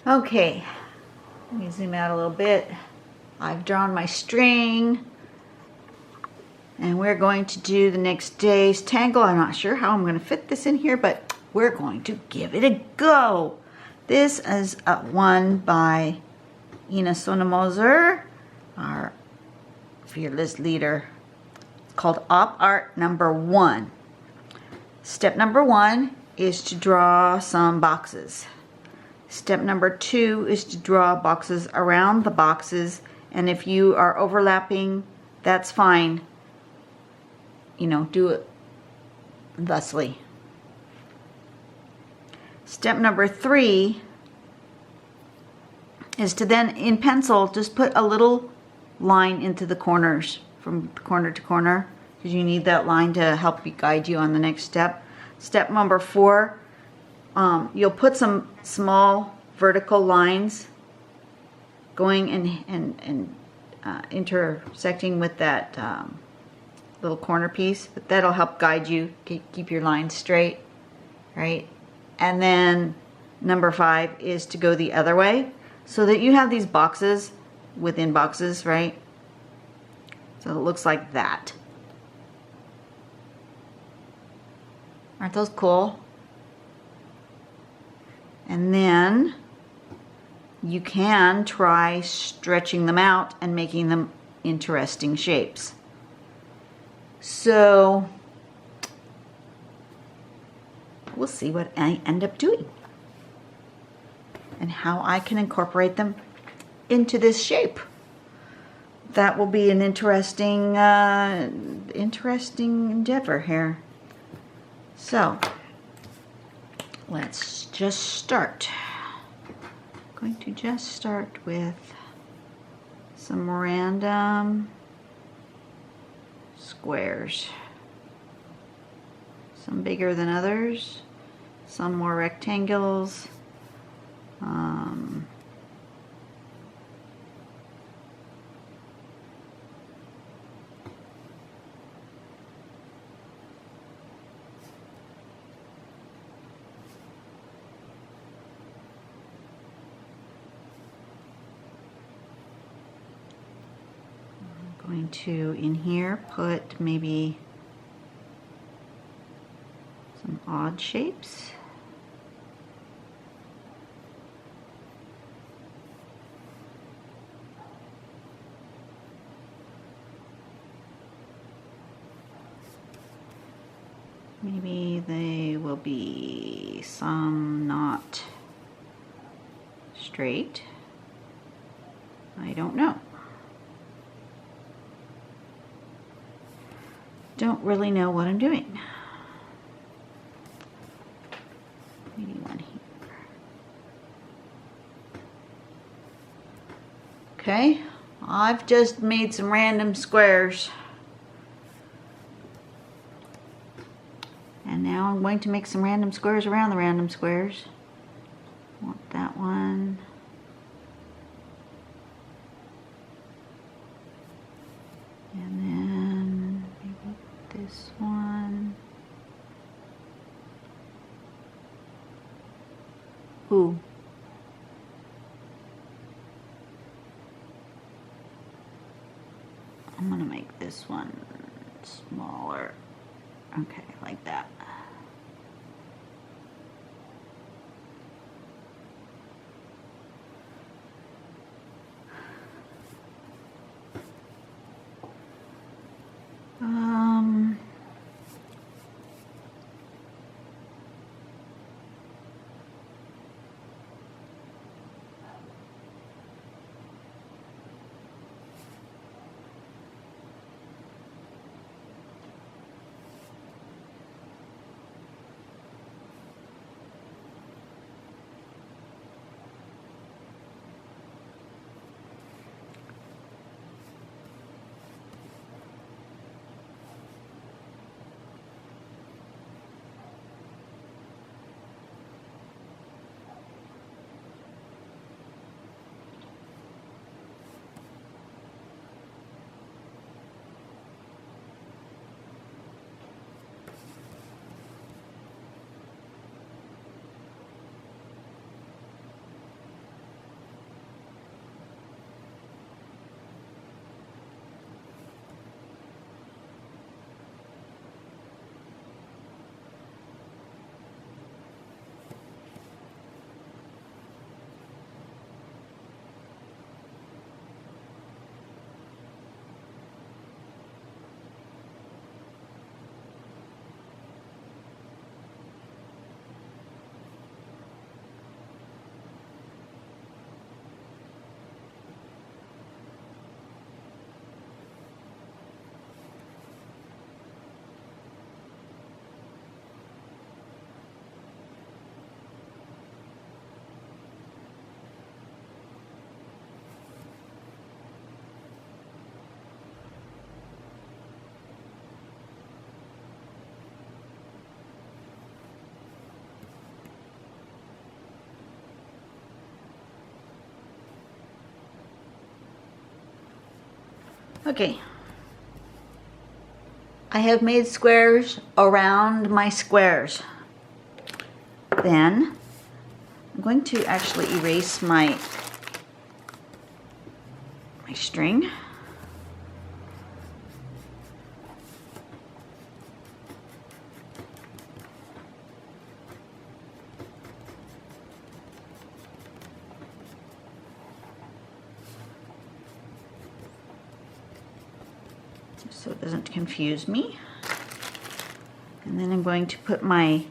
Okay, let me zoom out a little bit. I've drawn my string, and we're going to do the next day's tangle. I'm not sure how I'm going to fit this in here, but we're going to give it a go. This is one by Ina Sonemoser, our fearless leader. It's called OpArt number 1. Step number 1 is to draw some boxes. Step number 2 is to draw boxes around the boxes, and if you are overlapping, that's fine. You know, do it thusly. Step number 3 is to then, in pencil, just put a little line into the corners from corner to corner, because you need that line to help you guide you on the next step. Step number 4, you'll put some small vertical lines going and intersecting with that little corner piece, but that'll help guide you, keep your lines straight, right? And then number 5 is to go the other way, so that you have these boxes within boxes, right? So it looks like that. Aren't those cool? And then you can try stretching them out and making them interesting shapes. So we'll see what I end up doing and how I can incorporate them into this shape. That will be an interesting endeavor here. So let's just start. I'm going to just start with some random squares. Some bigger than others, some more rectangles. Going to, in here, put maybe some odd shapes. Maybe they will be some not straight. I don't know. Don't really know what I'm doing. Maybe one here. Okay, I've just made some random squares. And now I'm going to make some random squares around the random squares. Want that one. And then maybe this one. Ooh. I'm gonna make this one smaller. Okay, like that. Okay. I have made squares around my squares. Then I'm going to actually erase my string. So it doesn't confuse me. And then I'm going to put I'm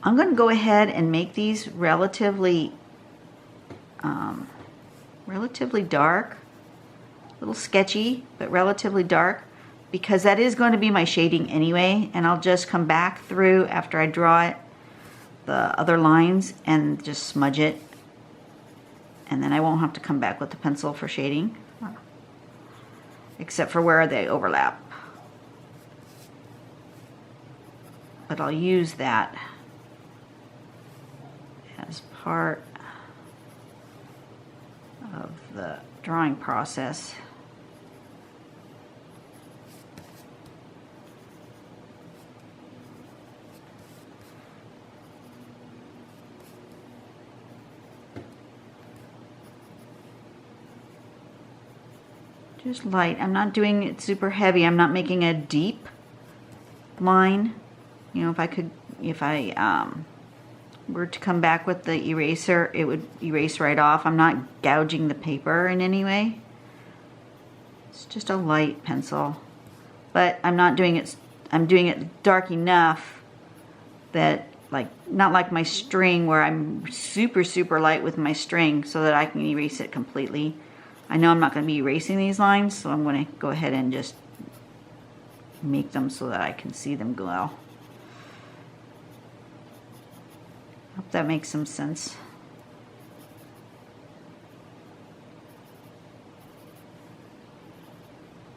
going to go ahead and make these relatively dark, a little sketchy, but relatively dark, because that is going to be my shading anyway, and I'll just come back through after I draw it, the other lines, and just smudge it, and then I won't have to come back with the pencil for shading, except for where they overlap. But I'll use that as part of the drawing process. Just light. I'm not doing it super heavy. I'm not making a deep line. You know, if I were to come back with the eraser, it would erase right off. I'm not gouging the paper in any way. It's just a light pencil. But I'm not doing it, I'm doing it dark enough that, like, not like my string where I'm super, super light with my string so that I can erase it completely. I know I'm not going to be erasing these lines, so I'm going to go ahead and just make them so that I can see them glow. Hope that makes some sense.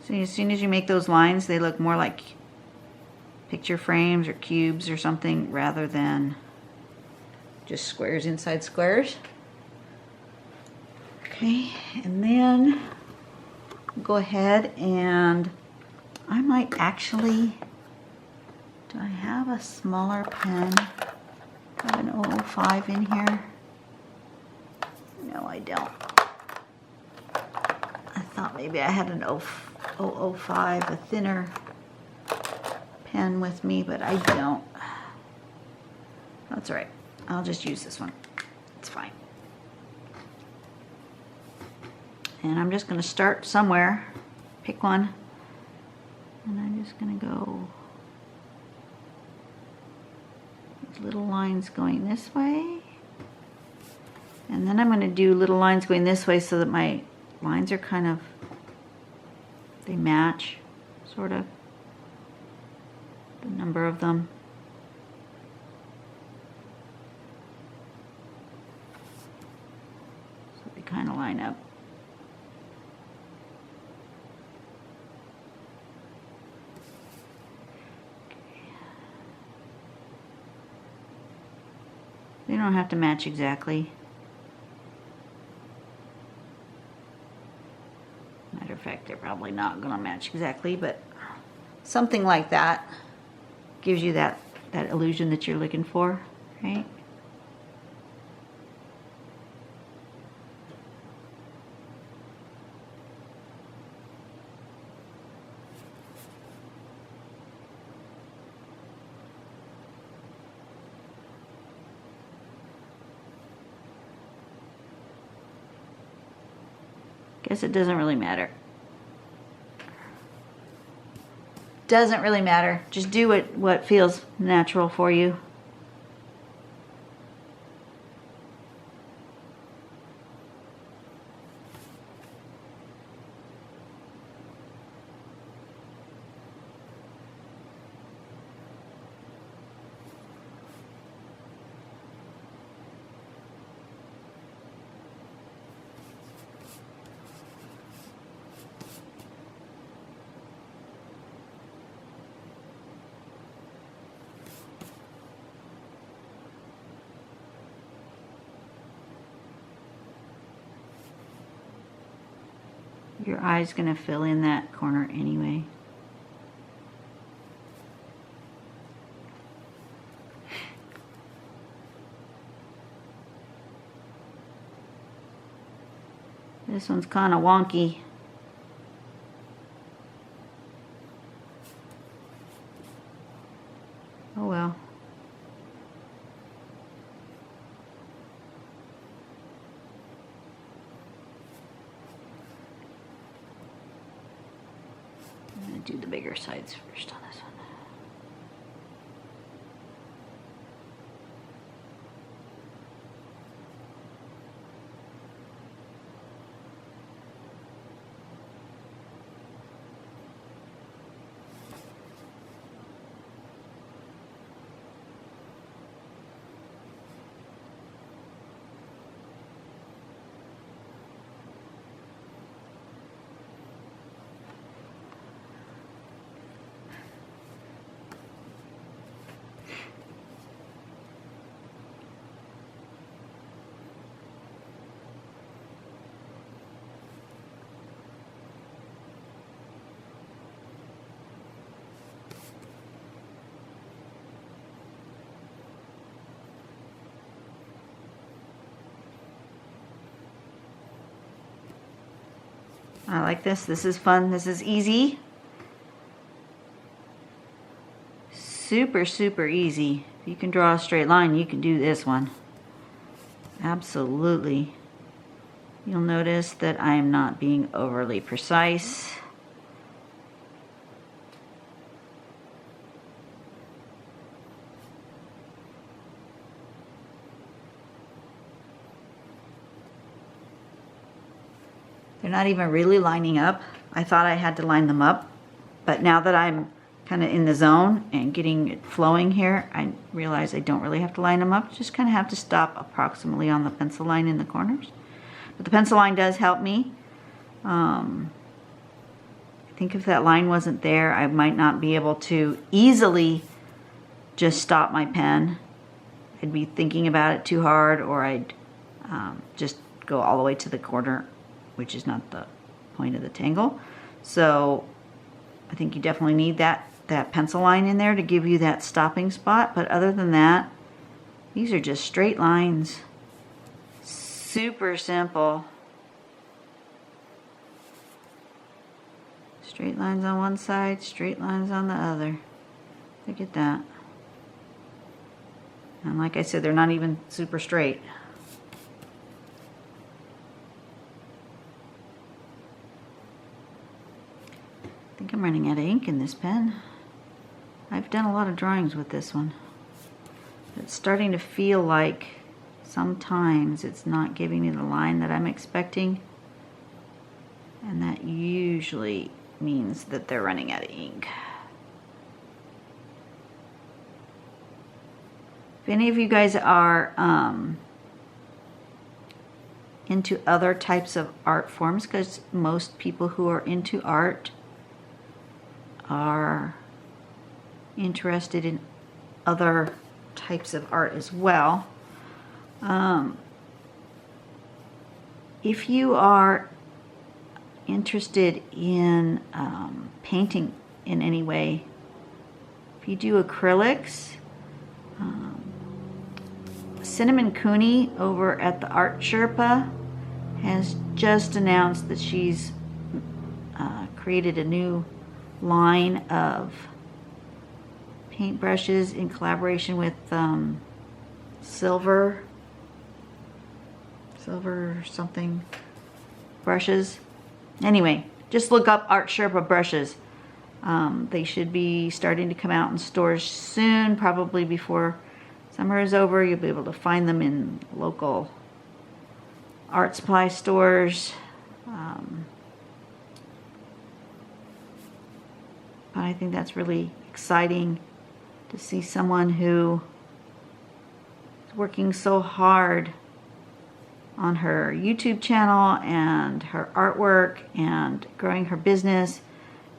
See, as soon as you make those lines, they look more like picture frames or cubes or something rather than just squares inside squares. Okay, and then go ahead and I might actually, do I have a smaller pen? I have an 005 in here. No, I don't. I thought maybe I had an 005, a thinner pen with me, but I don't. That's all right. I'll just use this one. It's fine. And I'm just going to start somewhere, pick one, and I'm just going to go with little lines going this way, and then I'm going to do little lines going this way so that my lines are kind of, they match, sort of, the number of them. So they kind of line up. They don't have to match exactly. Matter of fact, they're probably not going to match exactly, but something like that gives you that illusion that you're looking for, right? Guess it doesn't really matter. Doesn't really matter. Just do what feels natural for you. Your eye's gonna fill in that corner anyway. This one's kind of wonky. Oh well. I'm going to do the bigger sides first on this one. I like this. This is fun. This is easy. Super, super easy. If you can draw a straight line, you can do this one. Absolutely. You'll notice that I am not being overly precise. They're not even really lining up. I thought I had to line them up, but now that I'm kind of in the zone and getting it flowing here, I realize I don't really have to line them up. Just kind of have to stop approximately on the pencil line in the corners. But the pencil line does help me. I think if that line wasn't there, I might not be able to easily just stop my pen. I'd be thinking about it too hard, or I'd just go all the way to the corner, which is not the point of the tangle. So I think you definitely need that pencil line in there to give you that stopping spot. But other than that, these are just straight lines. Super simple. Straight lines on one side, straight lines on the other. Look at that. And like I said, they're not even super straight. I think I'm running out of ink in this pen. I've done a lot of drawings with this one. It's starting to feel like sometimes it's not giving me the line that I'm expecting. And that usually means that they're running out of ink. If any of you guys are into other types of art forms, because most people who are into art are interested in other types of art as well. If you are interested in painting in any way, if you do acrylics, Cinnamon Cooney over at the Art Sherpa has just announced that she's created a new line of paintbrushes in collaboration with silver something brushes. Anyway, just look up Art Sherpa brushes. They should be starting to come out in stores soon, probably before summer is over. You'll be able to find them in local art supply stores. But I think that's really exciting to see someone who is working so hard on her YouTube channel and her artwork and growing her business,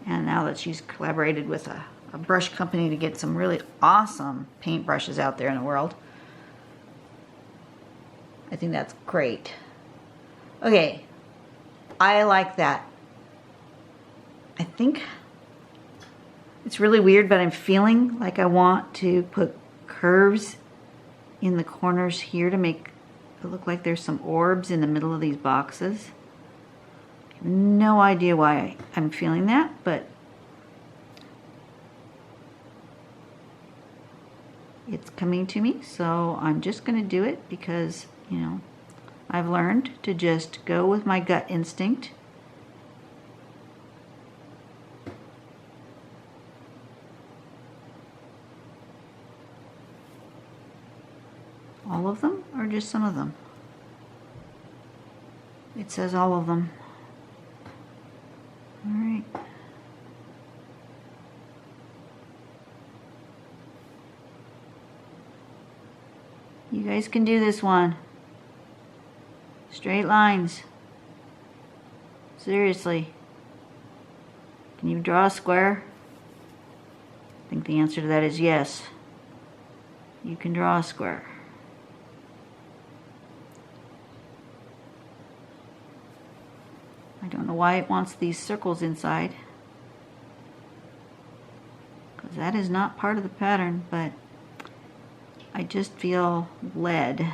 and now that she's collaborated with a brush company to get some really awesome paint brushes out there in the world. I think that's great. Okay, I like that. I think it's really weird, but I'm feeling like I want to put curves in the corners here to make it look like there's some orbs in the middle of these boxes. I have no idea why I'm feeling that, but it's coming to me, so I'm just going to do it because, you know, I've learned to just go with my gut instinct. All of them or just some of them? It says all of them. All right. You guys can do this one. Straight lines. Seriously. Can you draw a square? I think the answer to that is yes. You can draw a square. I don't know why it wants these circles inside, because that is not part of the pattern, but I just feel led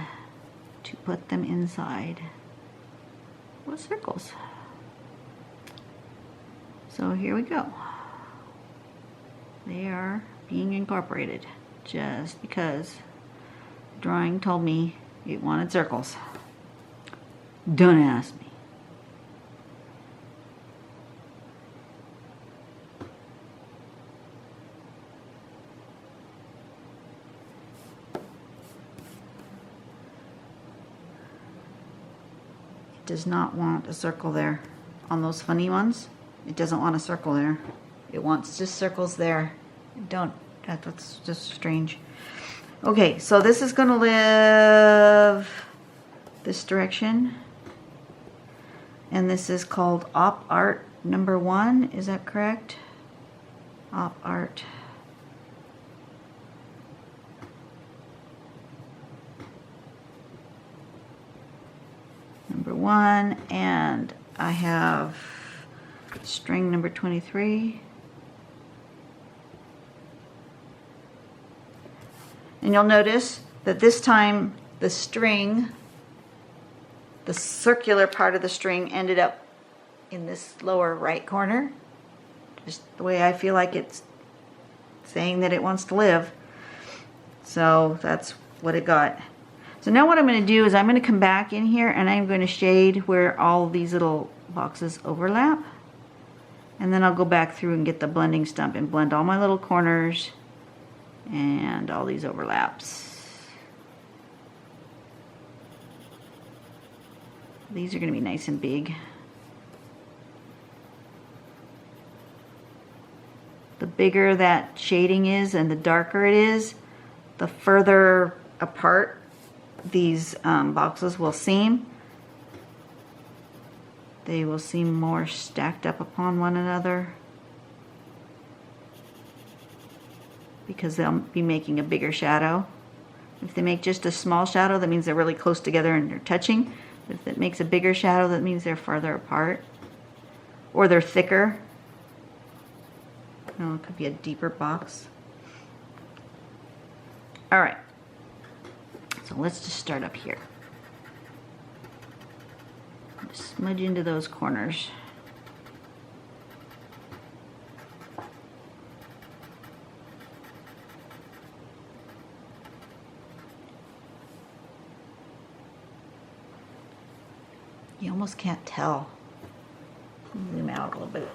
to put them inside with circles. So here we go. They are being incorporated just because the drawing told me it wanted circles. Don't ask me. Does not want a circle there. On those funny ones, it doesn't want a circle there. It wants just circles there. That's just strange. Okay, so this is gonna live this direction. And this is called OpArt number 1, is that correct? OpArt. Number 1, and I have string number 23. And you'll notice that this time the string, the circular part of the string ended up in this lower right corner. Just the way I feel like it's saying that it wants to live. So that's what it got. So now what I'm going to do is I'm going to come back in here and I'm going to shade where all these little boxes overlap. And then I'll go back through and get the blending stump and blend all my little corners and all these overlaps. These are going to be nice and big. The bigger that shading is and the darker it is, the further apart these boxes will seem. They will seem more stacked up upon one another because they'll be making a bigger shadow. If they make just a small shadow, that means they're really close together and they're touching. If it makes a bigger shadow, that means they're farther apart or they're thicker. Oh, it could be a deeper box. All right. So let's just start up here. Just smudge into those corners. You almost can't tell. Zoom out a little bit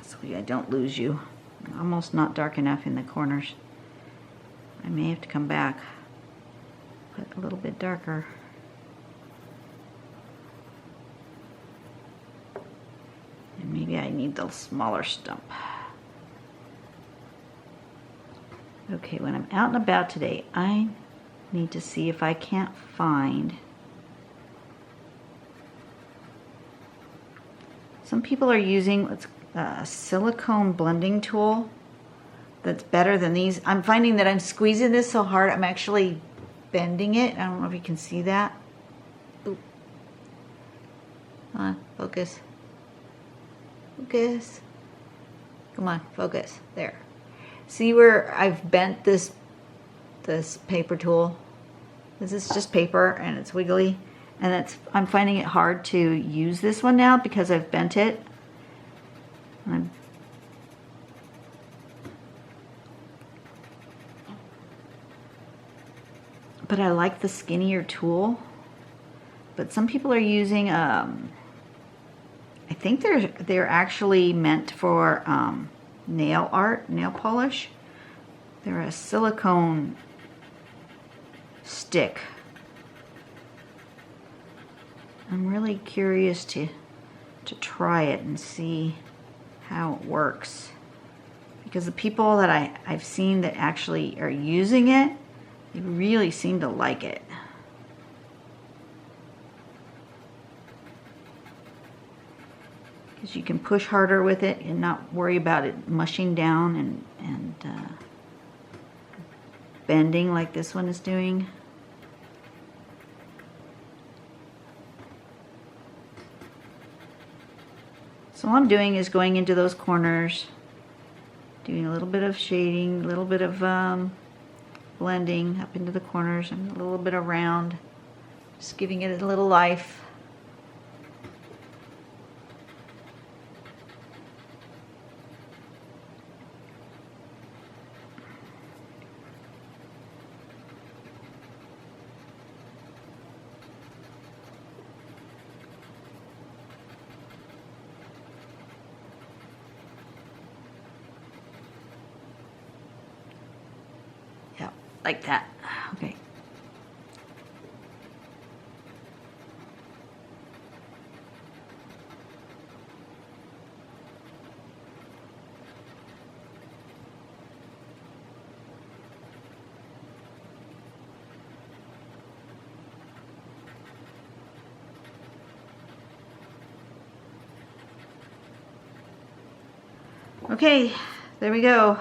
so I don't lose you. I'm almost not dark enough in the corners. I may have to come back. Put a little bit darker. And maybe I need the smaller stump. Okay, when I'm out and about today, I need to see if I can't find. Some people are using what's a silicone blending tool that's better than these. I'm finding that I'm squeezing this so hard, I'm actually bending it. I don't know if you can see that. Oop. Come on, focus. Focus. Come on, focus. There. See where I've bent this paper tool? This is just paper and it's wiggly. And I'm finding it hard to use this one now because I've bent it. But I like the skinnier tool. But some people are using, I think they're actually meant for nail art, nail polish. They're a silicone stick. I'm really curious to try it and see how it works. Because the people that I've seen that actually are using it, they really seem to like it. Because you can push harder with it and not worry about it mushing down and bending like this one is doing. So all I'm doing is going into those corners, doing a little bit of shading, a little bit of blending up into the corners and a little bit around, just giving it a little life. Yeah, like that. Okay. Okay, there we go.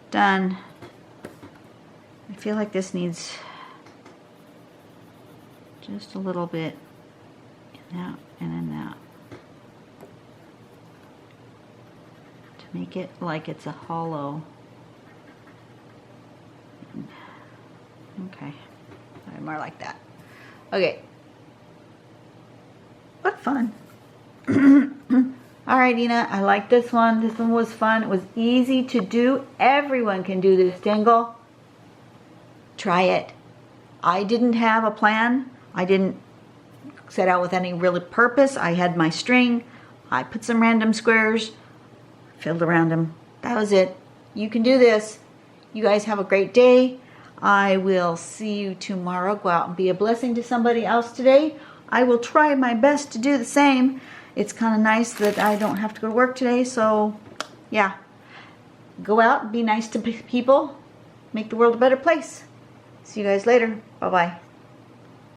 Done. I feel like this needs just a little bit in that and in that to make it like it's a hollow. Okay, more like that. Okay. What fun. All right, Ina, I like this one. This one was fun. It was easy to do. Everyone can do this tangle. Try it. I didn't have a plan. I didn't set out with any real purpose. I had my string. I put some random squares, filled around them. That was it. You can do this. You guys have a great day. I will see you tomorrow. Go out and be a blessing to somebody else today. I will try my best to do the same. It's kind of nice that I don't have to go to work today, so yeah. Go out, be nice to people, make the world a better place. See you guys later. Bye-bye.